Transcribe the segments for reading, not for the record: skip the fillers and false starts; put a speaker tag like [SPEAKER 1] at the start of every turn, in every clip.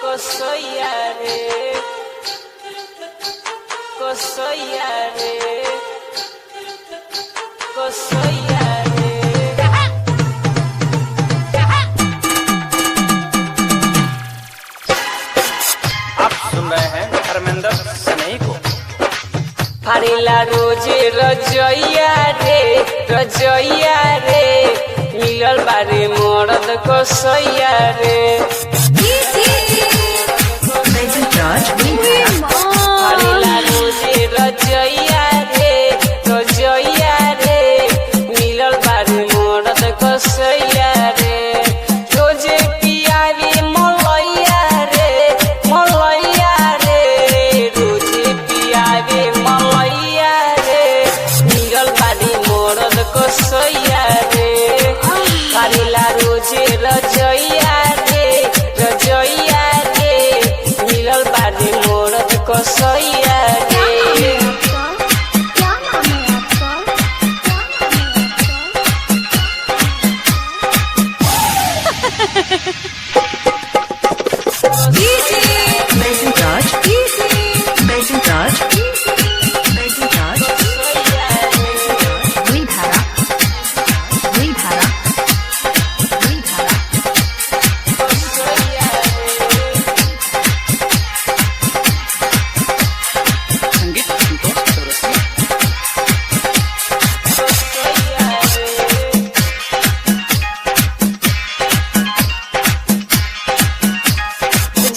[SPEAKER 1] Kosoyare, Kosoyare, Kosoyare।
[SPEAKER 2] आप सुन रहे हैं धर्मेंद्र सनई को।
[SPEAKER 1] फाड़ेला रोजे रजैया रे, रजैया रे, मिलल बारे मरद कसैया रे। फाड़ेला रोजे रजैया रे, रजैया रे, मिलल बारे मरद कसैया रे। रोजे पियावी मलैया रे, मलैया रे, रोजे पियावी मलैया रे, मिलल बारे मरद कसैया रे। फाड़ेला रोजे रजैया रे, रजैया रे, मिलल बारे मरद कसैया रे।
[SPEAKER 2] संगीत संतोष चौरसिया।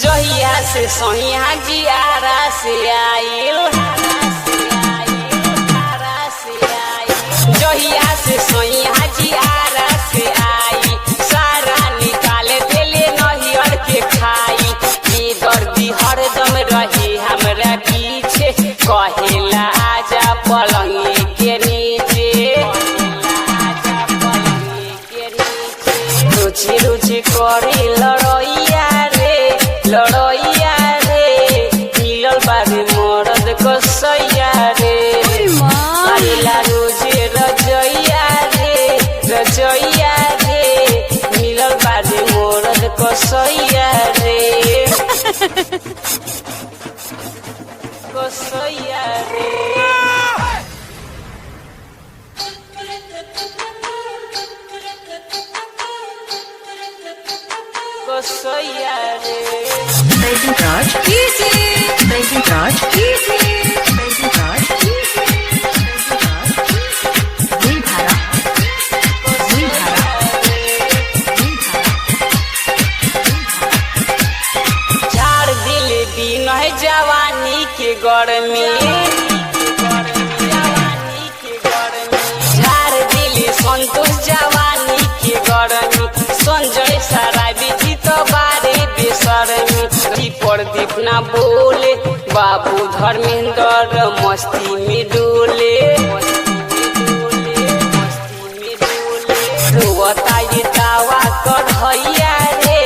[SPEAKER 1] जहिया से सोहिया जियारा से आइल, जहिया से सोहिया जियारा से आई, सारा निकाल देले नहियर के खाई। ये दर्दी हरदम रही हमरा पीछे, कहेला आजा पलंगी के नीचे, रुचि रुचि करे लड़ैया रे, लड़ैया रे, मिलल बारे मरद कसैया रे। फाड़ेला रोजे रजैया रे, रजैया रे, मिलल बारे मरद कसैया रे। कसैया रे। कसैया रे। झाड़ दिल दिन है जवानी के गर्मी, झाड़ दिल संतोष जवानी के गर्मी। संजय सराबी जी तो बारे बेसरमी, प्रदीप ना बोले बाबू धर्मेंद्र मस्ती में डोले, रोता ये दावा कढ़ैया रे,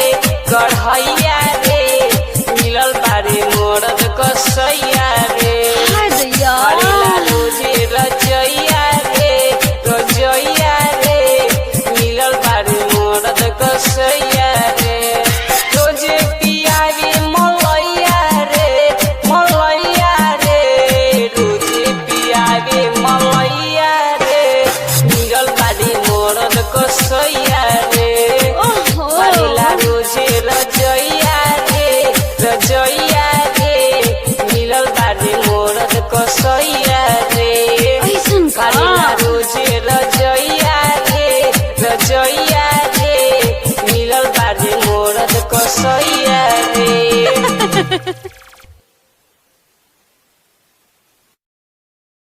[SPEAKER 1] कढ़ैया रे, मिलल बारे मरद कसैया रे। फाड़ेला रोजे रजैया रे, रजैया रे, मिलल बारे मरद कसैया रे। रोजे पियावी मलैया रे, मलैया रे, रोजे पियावी मलैया रे, मिलल बारे मरद कसैया रे। फाड़ेला रोजे रजैया रे, रजैया रे, मिलल बारे मरद कसैया रे। फाड़ेला रोजे रजैया रे, रजैया रे, मिलल बारे मरद कसैया रे।